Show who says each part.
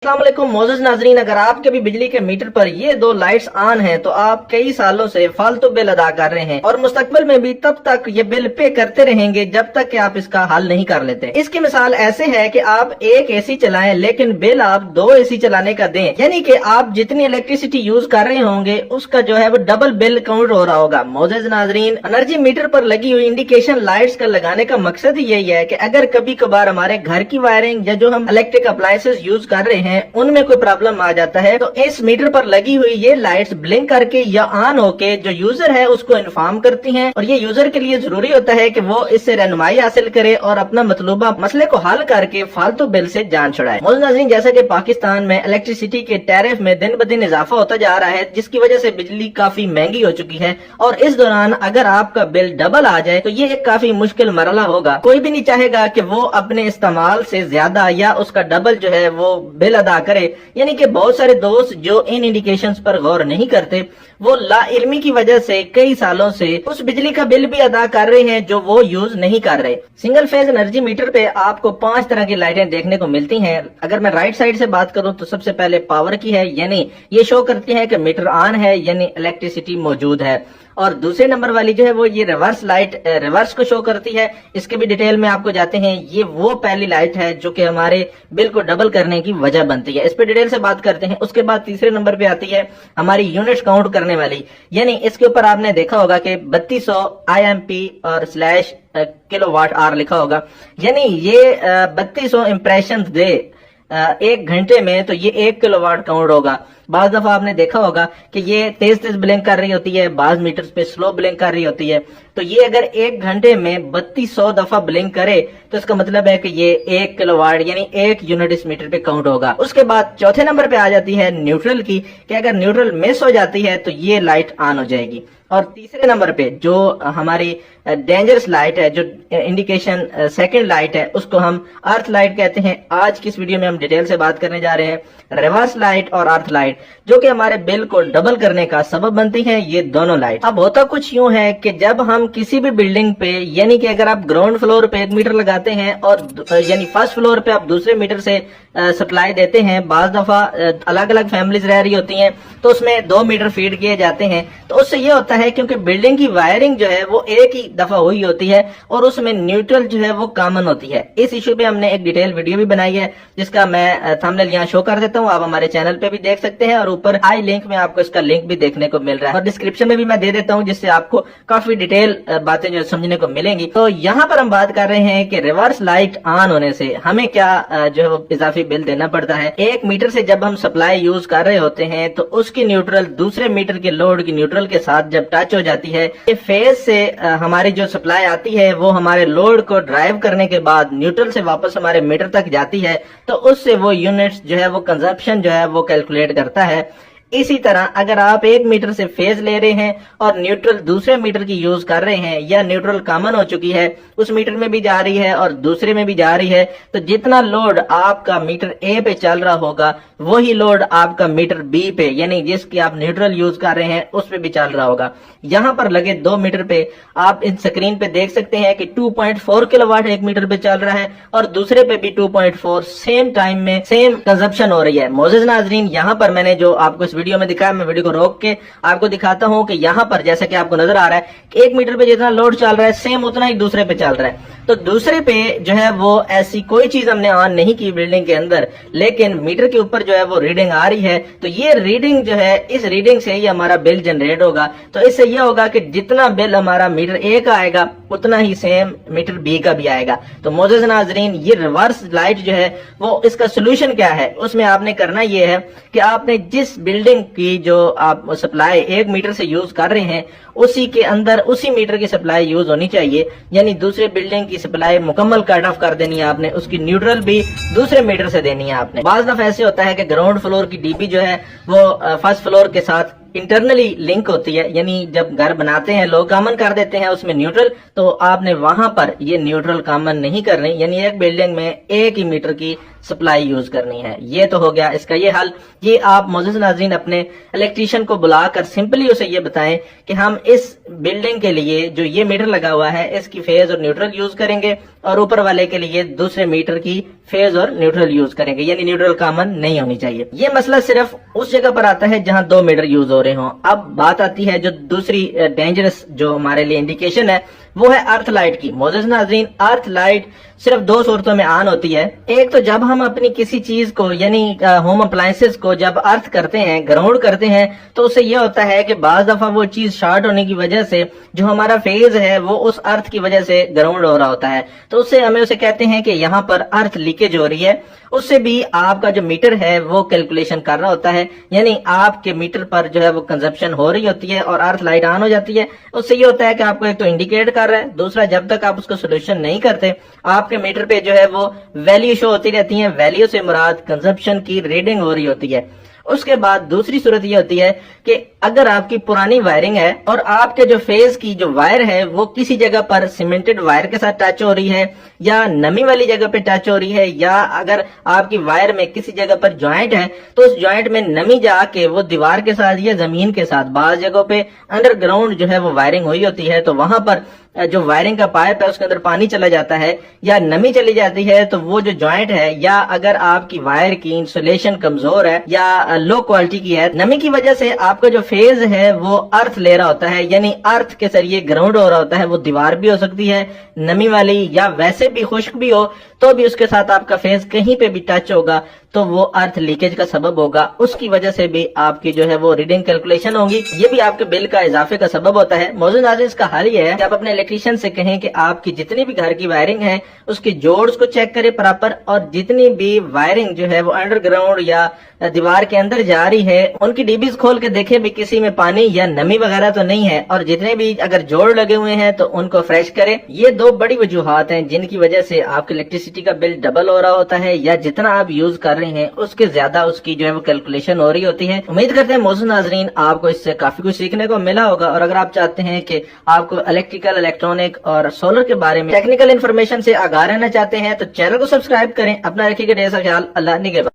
Speaker 1: अस्सलाम वालेकुम मोअज़्ज़ज़ नाज़रीन, अगर आपके भी बिजली के मीटर पर ये दो लाइट्स ऑन हैं तो आप कई सालों से फालतू बिल अदा कर रहे हैं और मुस्तकबिल में भी तब तक ये बिल पे करते रहेंगे जब तक कि आप इसका हल नहीं कर लेते। इसकी मिसाल ऐसे है कि आप एक एसी चलाएं लेकिन बिल आप 2 एसी चलाने का दें, यानी कि आप जितनी इलेक्ट्रिसिटी यूज कर रहे होंगे उसका जो है वो डबल बिल काउंट हो रहा होगा। मोअज़्ज़ज़ नाज़रीन, एनर्जी मीटर पर लगी हुई इंडिकेशन लाइट्स का लगाने का मकसद ही यही है कि अगर कभी कभार हमारे घर की वायरिंग या जो हम इलेक्ट्रिक अप्लायंसेस यूज कर रहे हैं उनमें कोई प्रॉब्लम आ जाता है तो इस मीटर पर लगी हुई ये लाइट्स ब्लिंक करके या ऑन होके जो यूजर है उसको इन्फॉर्म करती हैं और ये यूजर के लिए जरूरी होता है कि वो इससे रहनुमाई हासिल करे और अपना मतलूबा मसले को हल करके फालतू बिल से जान छुड़ाए। मोअज़्ज़ज़ नाज़रीन, जैसा कि पाकिस्तान में इलेक्ट्रिसिटी के टैरिफ में दिन ब दिन इजाफा होता जा रहा है जिसकी वजह से बिजली काफी महंगी हो चुकी है और इस दौरान अगर आपका बिल डबल आ जाए तो ये एक काफी मुश्किल मरला होगा। कोई भी नहीं चाहेगा कि वो अपने इस्तेमाल से ज्यादा या उसका डबल जो है वो बिल अदा करे, यानी कि बहुत सारे दोस्त जो इन इंडिकेशंस पर गौर नहीं करते वो लाइल्मी की वजह से कई सालों से उस बिजली का बिल भी अदा कर रहे हैं जो वो यूज नहीं कर रहे। सिंगल फेज एनर्जी मीटर पे आपको 5 तरह की लाइटें देखने को मिलती हैं। अगर मैं राइट साइड से बात करूं तो सबसे पहले पावर की है, यानी ये शो करती है कि मीटर ऑन है यानी इलेक्ट्रिसिटी मौजूद है। और दूसरे नंबर वाली जो है वो ये रिवर्स लाइट रिवर्स को शो करती है। इसके भी डिटेल में आपको जाते हैं। ये वो पहली लाइट है जो कि हमारे बिल को डबल करने की वजह बनती है। इस पे डिटेल से बात करते हैं। उसके बाद तीसरे नंबर पे आती है हमारी यूनिट्स काउंट करने वाली, यानी इसके ऊपर आपने देखा होगा कि 3200 IMP और स्लैश किलोवाट आवर लिखा होगा, यानी ये 3200 इम्प्रेशन दे एक घंटे में तो ये 1 किलोवाट काउंट होगा। बाज दफा आपने देखा होगा कि ये तेज तेज ब्लिंक कर रही होती है, बाज मीटर्स पे स्लो ब्लिंक कर रही होती है। तो ये अगर 1 घंटे में 3200 दफा ब्लिंक करे तो इसका मतलब है कि ये 1 किलोवाट यानी 1 यूनिट इस मीटर पे काउंट होगा। उसके बाद चौथे नंबर पे आ जाती है न्यूट्रल की, कि अगर न्यूट्रल मिस हो जाती है तो ये लाइट ऑन हो जाएगी। और तीसरे नंबर पे जो हमारी डेंजरस लाइट है, जो इंडिकेशन सेकंड लाइट है, उसको हम अर्थ लाइट कहते हैं। आज की इस वीडियो में हम डिटेल से बात करने जा रहे हैं रिवर्स लाइट और अर्थ लाइट, जो कि हमारे बिल को डबल करने का सबब बनती है ये दोनों लाइट। अब होता कुछ यूं है कि जब हम किसी भी बिल्डिंग पे, यानी कि अगर आप ग्राउंड फ्लोर पे 1 मीटर लगाते हैं और यानी फर्स्ट फ्लोर पे आप दूसरे मीटर से सप्लाई देते हैं, बाज दफा अलग अलग फैमिलीज रह रही होती हैं तो उसमें 2 मीटर फीड किए जाते हैं। तो उससे ये होता है क्योंकि बिल्डिंग की वायरिंग जो है वो एक ही दफा हुई होती है और उसमें न्यूट्रल जो है वो कॉमन होती है। इस इशू पे हमने एक डिटेल वीडियो भी बनाई है जिसका मैं थंबनेल यहाँ शो कर देता हूँ, आप हमारे चैनल पे भी देख सकते हैं और ऊपर आई लिंक में आपको इसका लिंक भी देखने को मिल रहा है और डिस्क्रिप्शन में भी मैं दे देता हूँ जिससे आपको काफी डिटेल बातें जो समझने को मिलेंगी। तो यहाँ पर हम बात कर रहे हैं कि रिवर्स लाइट ऑन होने से हमें क्या जो है वो इजाफी बिल देना पड़ता है। 1 मीटर से जब हम सप्लाई यूज कर रहे होते हैं तो उसकी न्यूट्रल दूसरे मीटर के लोड की न्यूट्रल के साथ जब टच हो जाती है, ये फेज से हमारी जो सप्लाई आती है वो हमारे लोड को ड्राइव करने के बाद न्यूट्रल से वापस हमारे मीटर तक जाती है, तो उससे वो यूनिट्स जो है वो कंजप्शन जो है वो कैलकुलेट करता है। इसी तरह अगर आप 1 मीटर से फेज ले रहे हैं और न्यूट्रल दूसरे मीटर की यूज कर रहे हैं या न्यूट्रल कॉमन हो चुकी है, उस मीटर में भी जा रही है और दूसरे में भी जा रही है, तो जितना लोड आपका मीटर ए पे चल रहा होगा वही लोड आपका मीटर बी पे, यानी जिसकी आप न्यूट्रल यूज कर रहे हैं उस पे भी चल रहा होगा। यहाँ पर लगे 2 मीटर पे आप इन स्क्रीन पे देख सकते हैं कि 2.4 किलोवाट 1 मीटर पे चल रहा है और दूसरे पे भी 2.4 सेम टाइम में सेम कंजप्शन हो रही है। मोअज़्ज़ज़ नाज़रीन, यहाँ पर मैंने जो आपको इस वीडियो में दिखाया, मैं वीडियो को रोक के आपको दिखाता हूँ कि यहाँ पर जैसा कि आपको नजर आ रहा है कि 1 मीटर पे जितना लोड चल रहा है सेम उतना ही दूसरे पे चल रहा है। तो दूसरे पे जो है वो ऐसी कोई चीज हमने ऑन नहीं की बिल्डिंग के अंदर, लेकिन मीटर के ऊपर जो है वो रीडिंग आ रही है। तो ये रीडिंग जो है, इस रीडिंग से ही हमारा बिल जनरेट होगा। तो इससे ये होगा कि जितना बिल हमारा मीटर ए का आएगा उतना ही सेम मीटर बी का भी आएगा। तो मोअज़्ज़ज़ नाज़रीन, ये रिवर्स लाइट जो है वो इसका सोल्यूशन क्या है, उसमें आपने करना ये है कि आपने जिस बिल्डिंग की जो आप सप्लाई 1 मीटर से यूज कर रहे हैं उसी के अंदर उसी मीटर की सप्लाई यूज होनी चाहिए, यानी दूसरे बिल्डिंग की सप्लाई मुकम्मल कट ऑफ कर देनी है आपने, उसकी न्यूट्रल भी दूसरे मीटर से देनी है आपने। बाज़ दफा ऐसे होता है कि ग्राउंड फ्लोर की डीपी जो है वो फर्स्ट फ्लोर के साथ इंटरनली लिंक होती है, यानी जब घर बनाते हैं लोग कॉमन कर देते हैं उसमें न्यूट्रल, तो आपने वहां पर ये न्यूट्रल कॉमन नहीं करनी, यानी एक बिल्डिंग में एक ही मीटर की سپلائی یوز کرنی ہے۔ یہ تو ہو گیا اس کا یہ حل۔ یہ آپ معزز ناظرین اپنے الیکٹریشین کو بلا کر سمپلی اسے یہ بتائیں کہ ہم اس بلڈنگ کے لیے جو یہ میٹر لگا ہوا ہے اس کی فیز اور نیوٹرل یوز کریں گے، اور اوپر والے کے لیے دوسرے میٹر کی فیز اور نیوٹرل یوز کریں گے، یعنی نیوٹرل کامن نہیں ہونی چاہیے۔ یہ مسئلہ صرف اس جگہ پر آتا ہے جہاں دو میٹر یوز ہو رہے ہوں۔ اب بات آتی ہے جو دوسری ڈینجرس جو ہمارے لیے انڈیکیشن ہے وہ ہے ارتھ لائٹ کی۔ معزز ناظرین، ارتھ لائٹ صرف دو صورتوں میں آن ہوتی ہے۔ ایک تو جب ہم اپنی کسی چیز کو یعنی ہوم اپلائنسز کو جب ارتھ کرتے ہیں، گراؤنڈ کرتے ہیں، تو اس سے یہ ہوتا ہے کہ بعض دفعہ وہ چیز شارٹ ہونے کی وجہ سے جو ہمارا فیز ہے وہ اس ارتھ کی وجہ سے گراؤنڈ ہو رہا ہوتا ہے، تو اس سے ہمیں اسے کہتے ہیں کہ یہاں پر ارتھ لیکیج ہو رہی ہے۔ اس سے بھی آپ کا جو میٹر ہے وہ کیلکولیشن کر رہا ہوتا ہے، یعنی آپ کے میٹر پر جو ہے وہ کنزپشن ہو رہی ہوتی ہے اور ارتھ لائٹ آن ہو جاتی ہے۔ اس سے یہ ہوتا ہے کہ آپ کو ایک تو انڈیکیٹ کر رہا ہے، دوسرا جب تک آپ اس کو سولوشن نہیں کرتے آپ کے میٹر پہ جو ہے وہ ویلیو شو ہوتی رہتی ہیں۔ ویلیو سے مراد کنزپشن کی ریڈنگ ہو رہی ہوتی ہے۔ اس کے بعد دوسری صورت یہ ہوتی ہے کہ اگر آپ کی پرانی وائرنگ ہے اور آپ کے جو فیز کی جو وائر ہے وہ کسی جگہ پر سیمنٹڈ وائر کے ساتھ ٹچ ہو رہی ہے یا نمی والی جگہ پہ ٹچ ہو رہی ہے، یا اگر آپ کی وائر میں کسی جگہ پر جوائنٹ ہے تو اس جوائنٹ میں نمی جا کے وہ دیوار کے ساتھ یا زمین کے ساتھ بعض جگہوں پہ انڈر گراؤنڈ جو ہے وہ وائرنگ ہوئی ہوتی ہے، تو وہاں پر جو وائرنگ کا پائپ ہے اس کے اندر پانی چلا جاتا ہے یا نمی چلی جاتی ہے، تو وہ جو جوائنٹ ہے یا اگر آپ کی وائر کی انسولیشن کمزور ہے یا لو کوالٹی کی ہے، نمی کی وجہ سے آپ کا جو فیز ہے وہ ارتھ لے رہا ہوتا ہے، یعنی ارتھ کے ذریعے گراؤنڈ ہو رہا ہوتا ہے۔ وہ دیوار بھی ہو سکتی ہے نمی والی، یا ویسے بھی خشک بھی ہو تو بھی اس کے ساتھ آپ کا فیز کہیں پہ بھی ٹچ ہوگا تو وہ ارتھ لیکیج کا سبب ہوگا۔ اس کی وجہ سے بھی آپ کی جو ہے وہ ریڈنگ کیلکولیشن ہوگی، یہ بھی آپ کے بل کا اضافے کا سبب ہوتا ہے۔ معزز ناظرین، اس کا حل یہ ہے کہ آپ اپنے الیکٹریشین سے کہیں کہ آپ کی جتنی بھی گھر کی وائرنگ ہے اس کی جوڑز کو چیک کرے پراپر، اور جتنی بھی وائرنگ جو ہے وہ انڈر گراؤنڈ یا دیوار کے اندر جا رہی ہے ان کی ڈیبیز کھول کے دیکھے بھی کسی میں پانی یا نمی وغیرہ تو نہیں ہے، اور جتنے بھی اگر جوڑ لگے ہوئے ہیں تو ان کو فریش کرے۔ یہ دو بڑی وجوہات ہیں جن کی وجہ سے آپ کے الیکٹریسٹی کا بل ڈبل ہو رہا ہوتا ہے، یا جتنا آپ یوز کر رہے ہیں اس کے زیادہ اس کی جو ہے وہ کیلکولیشن ہو رہی ہوتی ہے۔ امید کرتے ہیں معزز ناظرین آپ کو اس سے کافی کچھ سیکھنے کو ملا ہوگا، اور اگر آپ چاہتے ہیں کہ آپ کو الیکٹریکل، الیکٹرانک اور سولر کے بارے میں ٹیکنیکل انفارمیشن سے آگاہ رہنا چاہتے ہیں تو چینل کو سبسکرائب کریں۔ اپنا رکھیے گا ڈھیر سا خیال۔ اللہ نگہبان۔